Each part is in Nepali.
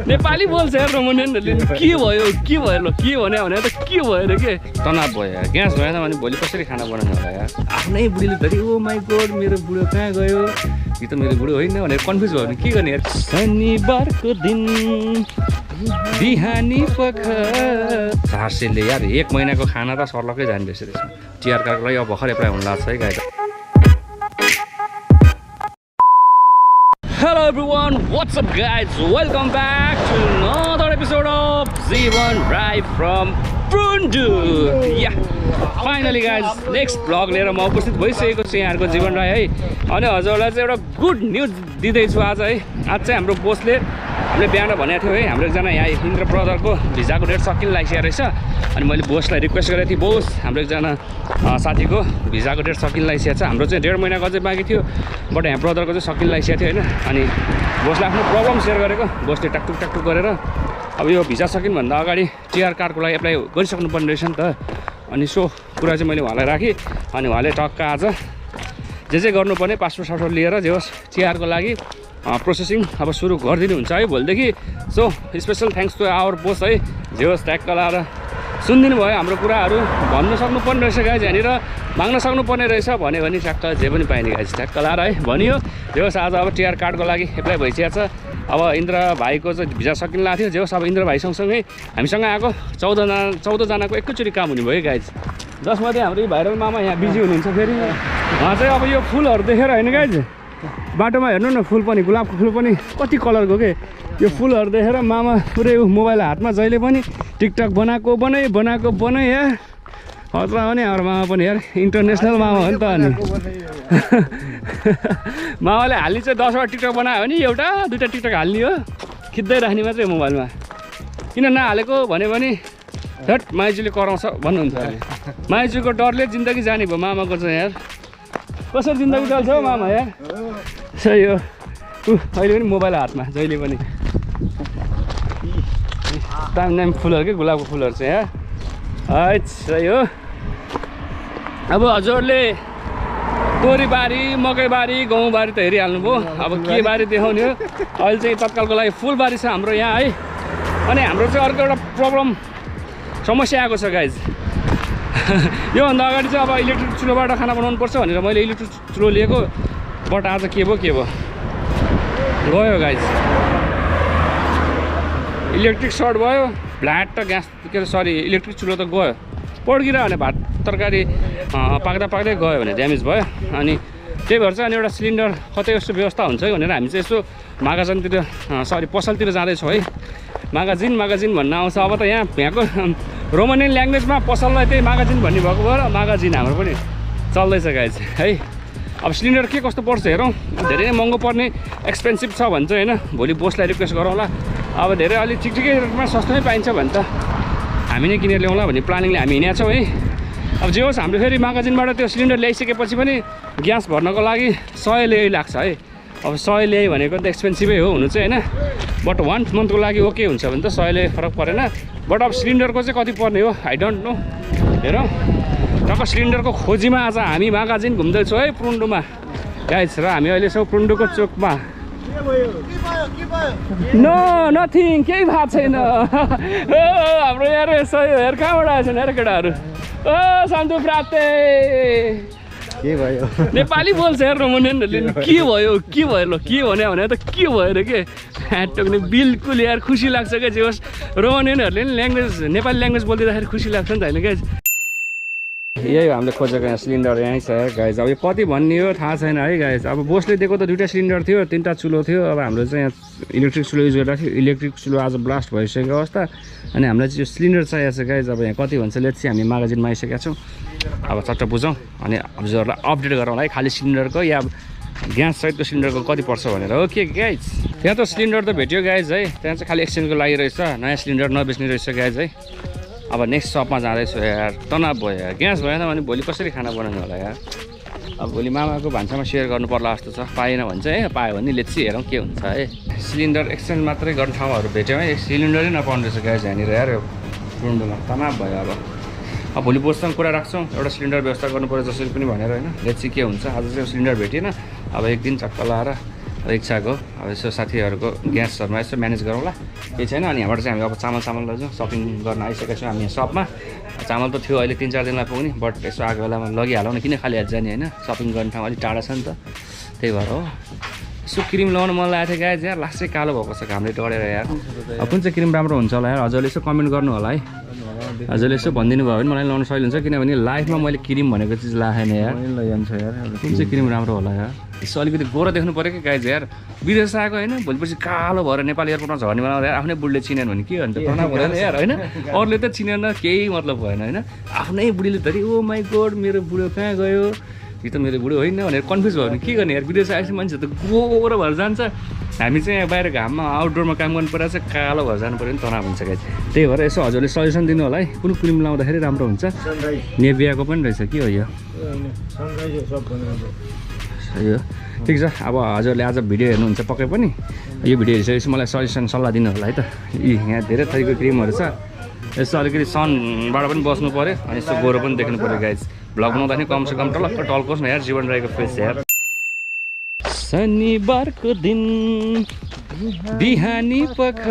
नेपाली बोल्छ यार रोमानियनहरूले के भयो ल के भन्यो भने त के भयो रे के तनाव भयो यार ग्यास भएन भने भोलि कसरी खाना बनाउने होला यार आफ्नै बुढीले धरि ओ माई गॉड मेरो बुढो कहाँ गयो कि त मेरो बुढो होइन भनेर कन्फ्युज भयो भने के गर्ने यार शनिबारको दिन बिहानी पख चार्सेलले यार 1 महिनाको खाना त सर्लकै जाने रहेछ त्यसमा टिआर कार्डको लागि अब भर्खर एप्लाई हुन लाग्छ है guys Hello everyone, what's up guys? Welcome back to another episode of Jeevan Rai from Prundu. Yeah, finally guys, next vlog लिएर म उपस्थित भइसकेको छु यहाँहरुको जीवन राई है अनि हजुरलाई चाहिँ एउटा गुड न्यूज दिँदै छु आज है आज चाहिँ हाम्रो बोसले हामीले बिहान भनेको थियो है हाम्रो एकजना यहाँ इन्द्र ब्रदरको भिजाको डेट सकिन लागिसकेको रहेछ अनि मैले बोसलाई रिक्वेस्ट गरेको थिएँ बोस हाम्रो एकजना साथीको भिजाको डेट सकिन लागिसकेको छ हाम्रो चाहिँ 1.5 महिनाको अझै बाँकी थियो बट यहाँ ब्रदरको चाहिँ सकिन लागिसकेको थियो हैन अनि बोसले आफ्नो प्रब्लम सेयर गरेको बोसले टाकटुक गरेर अब यो भिजा सकिनभन्दा अगाडि टिआर कार्डको लागि एप्लाई गरिसक्नु पर्ने रहेछ नि त अनि सो कुरा चाहिँ मैले उहाँलाई राखेँ अनि उहाँले टक्क आज जे गर्नुपर्ने पासपोर्ट सासपोर्ट लिएर जे होस् टिआरको लागि प्रोसेसिङ अब सुरु गरिदिनुहुन्छ है भोलिदेखि so special thanks to our boss है जे होस् ट्याक्क लाएर सुनिदिनु भयो हाम्रो कुराहरू भन्न सक्नुपर्ने रहेछ गाइज यहाँनिर माग्न सक्नुपर्ने रहेछ भन्यो भने ट्याक्क जे पनि पाइने गाइज ट्याक्क लाएर है भनियो जे होस् आज अब टिआर कार्डको लागि एप्लाई भइसकेको छ अब इन्द्र भाइको चाहिँ भिजा सकिन लाग्थ्यो थियो जे होस् अब इन्द्र भाइ सँगसँगै हामीसँग आएको 14 जनाको एकैचोटि काम हुने भयो गाइज जसमध्ये हाम्रो भाइरल मामा यहाँ बिजी हुनुहुन्छ फेरि उहाँ चाहिँ अब यो फुलहरू देखेर होइन गाइज बाटोमा हेर्नु न फुल पनि गुलाबको फुल पनि कति कलरको के यो फुलहरू देखेर मामा पुरै मोबाइल हातमा जहिले पनि टिकटक बनाएको बनाए यार अथवा पनि हाम्रो मामा पनि यार इन्टरनेसनल मामा हो नि त अनि मामाले हाल्ने चाहिँ 10वटा टिकटक बनायो भने एउटा दुईवटा टिकटक हाल्ने हो खिच्दै राख्ने मात्रै मोबाइलमा किन नहालेको भन्यो भने हट माइजूले कराउँछ भन्नुहुन्छ अरे माइजूको डरले जिन्दगी जाने भयो मामाको चाहिँ यार कसरी जिन्दगी चल्छ हौ मामा यार सही हो अहिले पनि मोबाइल हातमा जहिले पनि दामी फुलहरू के गुलाबको फुलहरू चाहिँ यार है सही हो अब हजुरले तोरीबारी मकैबारी गहुँबारी त हेरिहाल्नुभयो अब के बारी देखाउने हो अहिले चाहिँ तत्कालको लागि फुलबारी छ हाम्रो यहाँ है अनि हाम्रो चाहिँ अर्को एउटा प्रब्लम समस्या आएको छ गाइज योभन्दा अगाडि चाहिँ अब इलेक्ट्रिक चुलोबाट खाना बनाउनु पर्छ भनेर मैले इलेक्ट्रिक चुलो लिएको बट आज के भयो गयो गाइज इलेक्ट्रिक सर्ट भयो फ्ल्याट त ग्यास के अरे सरी इलेक्ट्रिक चुलो त गयो पड्किरह्यो भने भात तरकारी पाक्दै गयो भने ड्यामेज भयो अनि त्यही भएर चाहिँ अनि एउटा सिलिन्डर कतै यस्तो व्यवस्था हुन्छ है भनेर हामी चाहिँ यसो मागाजिनतिर सरी पसलतिर जाँदैछौँ है मागाजिन भन्न आउँछ अब त यहाँको रोमानियन ल्याङ्ग्वेजमा पसललाई त्यही मागाजिन भन्ने भएको भएर मागाजिन हाम्रो पनि चल्दैछ गाइज है अब सिलिन्डर के कस्तो पर्छ हेरौँ धेरै नै महँगो पर्ने एक्सपेन्सिभ छ भन्छ होइन भोलि बोसलाई रिक्वेस्ट गरौँला अब धेरै अलिक ठिकै रेटमा सस्तै पाइन्छ भने त हामी नै किनेर ल्याउँला भन्ने प्लानिङले हामी हिँडेका छौँ है अब जे होस् हाम्रो फेरि मागाजिनबाट त्यो सिलिन्डर ल्याइसकेपछि पनि ग्यास भर्नको लागि 100 ल्याइ लाग्छ है अब 100 ल्याइ भनेको त एक्सपेन्सिभै हो हुनु चाहिँ होइन बट 1 मन्थको लागि ओके हुन्छ भने त 100 ल्याइ फरक परेन बट अब सिलिन्डरको चाहिँ कति पर्ने हो आई डोन्ट नो हेरौँ टक्क सिलिन्डरको खोजीमा आज हामी मागाजिन घुम्दैछौँ है प्रुन्डुमा गाइज र हामी अहिले छौँ प्रुन्डुको चोकमा नो नथिङ केही भएको छैन हाम्रो यहाँ रहेछ हेर कहाँबाट आएछ हेर केटाहरू ओ सन्तु प्राप्ते के भयो नेपाली बोल्छ यार रोमानियनहरूले के भयो ल के भन्यो भने त के भयो रे के टक्ने बिल्कुल यार खुसी लाग्छ क्या जे होस् रोमानियनहरूले नि ल्याङ्ग्वेज नेपाली ल्याङ्ग्वेज बोलिदिँदाखेरि खुसी लाग्छ नि त होइन गाइज यही हो हामीले खोजेको यहाँ सिलिन्डर यहीँ छ गाइज अब यो कति भन्ने हो थाहा छैन है गाइज अब बोसले दिएको त 2टा सिलिन्डर थियो 3टा चुलो थियो अब हाम्रो चाहिँ यहाँ इलेक्ट्रिक चुलो युज गरिरहेको थियो इलेक्ट्रिक चुलो आज ब्लास्ट भइसकेको अवस्था अनि हामीलाई चाहिँ यो सिलिन्डर चाहिएको छ गाइज अब यहाँ कति भन्छ लेट्स चाहिँ हामी मागाजिनमा आइसकेका छौँ अब चट्ट बुझौँ अनि हजुरहरूलाई अपडेट गरौँला है खालि सिलिन्डरको या ग्यास सहितको सिलिन्डरको कति पर्छ भनेर ओके गाइज त्यहाँ त सिलिन्डर त भेट्यो गाइज है त्यहाँ चाहिँ खालि एक्सचेन्जको लागि रहेछ नयाँ सिलिन्डर नबेच्ने रहेछ गाइज है अब नेक्स्ट सपमा जाँदैछु यार तनाव भयो यार ग्यास भएन भने भोलि कसरी खाना बनाउने होला यार अब भोलि मामाको भान्सामा सेयर गर्नु पर्ला जस्तो छ पाएन भने चाहिँ है पायो भने लेट्स हेरौँ के हुन्छ है सिलिन्डर एक्सचेन्ज मात्रै गर्ने ठाउँहरू भेट्यौँ है सिलिन्डरै नपाउने रहेछ गाइज यहाँनिर यार प्रुन्डुमा तनाव भयो अब भोलि बोससँग कुरा राख्छौँ एउटा सिलिन्डर व्यवस्था गर्नु पर्यो जसरी पनि भनेर होइन लेट्स के हुन्छ आज चाहिँ सिलिन्डर भेटिएन अब एक दिन चक्क लाएर इच्छाको अब यसो साथीहरूको ग्यासहरूमा यसो म्यानेज गरौँला केही छैन। अनि यहाँबाट चाहिँ हामी अब चामल लैजाउँ सपिङ गर्न आइसकेको छौँ हामी सपमा। चामल त थियो अहिले 3-4 दिनमा पुग्ने बट यसो आएको बेलामा लगिहालौँ न किन खाली हात जाने होइन सपिङ गर्ने ठाउँ अलिक टाढा छ नि त त्यही भएर हो। यसो क्रिम लगाउनु मन लागेको थियो गाइज यार लास्ट चाहिँ कालो भएको छ घामले डढेर यार। अब कुन चाहिँ क्रिम राम्रो हुन्छ होला यार हजुरले यसो कमेन्ट गर्नु होला है। हजुरले यसो भनिदिनु भयो भने मलाई लगाउनु सजिलो हुन्छ किनभने लाइफमा मैले क्रिम भनेको चिज लाएन यार। कुन चाहिँ क्रिम राम्रो होला यार यसो अलिकति गोरो देख्नु पऱ्यो कि गाइज यार। विदेश आएको होइन भोलिपछि कालो भएर नेपाल एयरपोर्टमा झर्ने बनाउँदा आफ्नै बुढीले चिनेन भने के भन्छ तनाव हुँदैन यार होइन। अरूले त चिनेन केही मतलब भएन होइन। आफ्नै बुढीले धरि ओ माई गॉड मेरो बुढो कहाँ गयो यो त मेरो बुढो होइन भनेर कन्फ्युज भयो भने के गर्ने यार। विदेश आएपछि मान्छे त गोरो भएर जान्छ हामी चाहिँ यहाँ बाहिर घाममा आउटडोरमा काम गर्नु पर्दा चाहिँ कालो भएर जानु पऱ्यो नि तनाव हुन्छ गाइज। त्यही भएर यसो हजुरले सजेसन दिनु होला है कुन क्रिम लाउँदाखेरि राम्रो हुन्छ। नेभियाको पनि रहेछ के हो यो यो ठिक छ। अब हजुरले आज भिडियो हेर्नुहुन्छ पक्कै पनि यो भिडियो हेरिसकेपछि मलाई सजेसन सल्लाह दिनु होला है त। यहाँ धेरै थरीको क्रिमहरू छ यसो अलिकति सनबाट पनि बस्नु पऱ्यो अनि यसो गोरो पनि देख्नु पऱ्यो गाइज। भ्लग बनाउँदाखेरि कमसेकम टलक्क टल्कोस् न यार जीवन राईको फेस यार। शनिबारको दिन बिहानी पख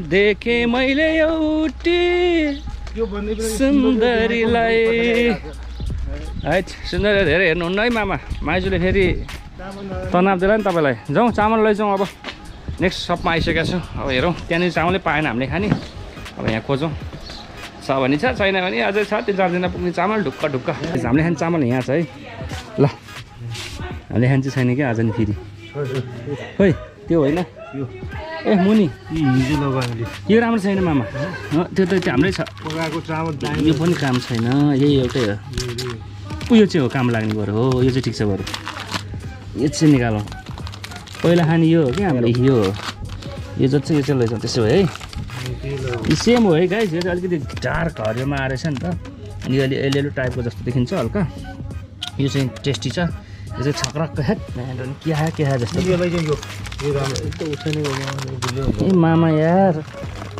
देखेँ मैले एउटी सुन्दरीलाई है। सुन्दरी धेरै हेर्नुहुन्न है मामा माइजूले फेरि तनाव दिला नि तपाईँलाई। जाउँ चामल लैजाउँ अब नेक्स्ट सपमा आइसकेको छु। अब हेरौँ त्यहाँनिर चामलै पाएन हामीले खाने अब यहाँ खोजौँ छ भने छ छैन भने अझै छ 3-4 दिन पुग्ने चामल ढुक्क ढुक्क। हामीले खाने चामल यहाँ छ है ल हामीले खाने चाहिँ छैन क्या आज नि फेरि खोइ त्यो होइन ए मुनि यो राम्रो छैन मामा त्यो त हाम्रै छ यो पनि काम छैन यही एउटै हो। उयो चाहिँ हो काम लाग्ने बरु हो यो चाहिँ ठिक छ बरु यो चाहिँ निकालौँ पहिला खाने यो हो क्या हामीले यो जति यो चाहिँ लैजाउँ त्यसो भए है। यो सेम हो है गाइस यो चाहिँ अलिकति डार्क हरियोमा आएछ नि त अनि यो अलि एलेलो टाइपको जस्तो देखिन्छ हल्का। यो चाहिँ टेस्टी छ यो चाहिँ छक्रक्क हेट के आयो जस्तो। ए मामा यार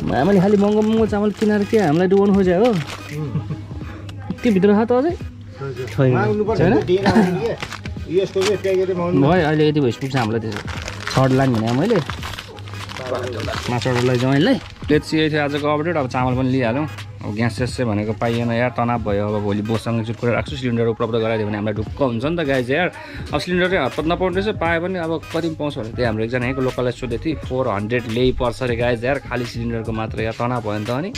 मामाले खालि महँगो चामल किनेर के हामीलाई डुबाउनु खोज्यो हो के भित्र छ त अझै छैन भयो अहिले यति भइस पुग्छ हामीलाई त्यसो छड लाने भने मैले माछाहरू लैजाउँ यसलाई। लेट्स यही थियो आजको अपडेट। अब चामल पनि लिइहालौँ अब ग्यास चाहिँ भनेको पाइएन यार तनाव भयो। अब भोलि बोससँग चाहिँ कुरा राख्छु सिलिन्डर उपलब्ध गराइदियो भने हामीलाई ढुक्क हुन्छ नि त गाइज यार। अब सिलिन्डर चाहिँ हतपत नपाउने रहेछ पायो भने अब कति पाउँछ भने त्यही हाम्रो एकजना यहीँको लोकललाई सोधेको थिएँ 400 ल्याइ पर्छ अरे गाइज यार खाली सिलिन्डरको मात्र यार तनाव भयो नि त अनि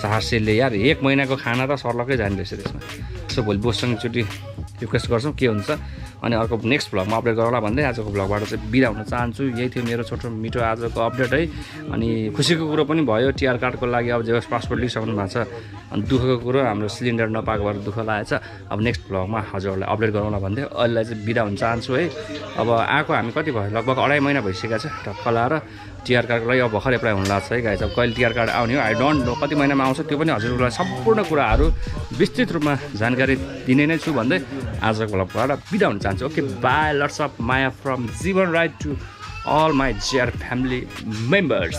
400 यार 1 महिनाको खाना त सर्लक्कै जाने रहेछ त्यसमा। सो भोलि बोससँग एकचोटि रिक्वेस्ट गर्छौँ के हुन्छ अनि अर्को नेक्स्ट भ्लगमा अपडेट गरौँला भन्दै आजको भ्लगबाट चाहिँ बिदा हुन चाहन्छु। यही थियो मेरो छोटो मिठो आजको अपडेट है। अनि खुसीको कुरो पनि भयो टिआर कार्डको लागि अब जेस पासपोर्ट लिइसक्नु भएको छ अनि दुःखको कुरो हाम्रो सिलिन्डर नपाएको भएर दुःख लागेछ। अब नेक्स्ट भ्लगमा हजुरहरूलाई अपडेट गरौँला भन्दै अहिलेलाई चाहिँ बिदा हुन चाहन्छु है। अब आएको हामी कति भयो लगभग 2.5 महिना भइसकेको छ ढक्क लाएर टिआर कार्डको लागि अब भर्खर एप्लाई हुन लाग्छ है गाइस। अब कहिले टिआर कार्ड आउने हो आई डोन्ट नो कति महिनामा आउँछ त्यो पनि हजुरहरूलाई सम्पूर्ण कुराहरू विस्तृत रूपमा जानकारी दिने नै छु भन्दै आजको भ्लगबाट बिदा हुन चाहन्छु। ओके बाई लट्स अफ माया from Jiwan Rai to all my JR family members.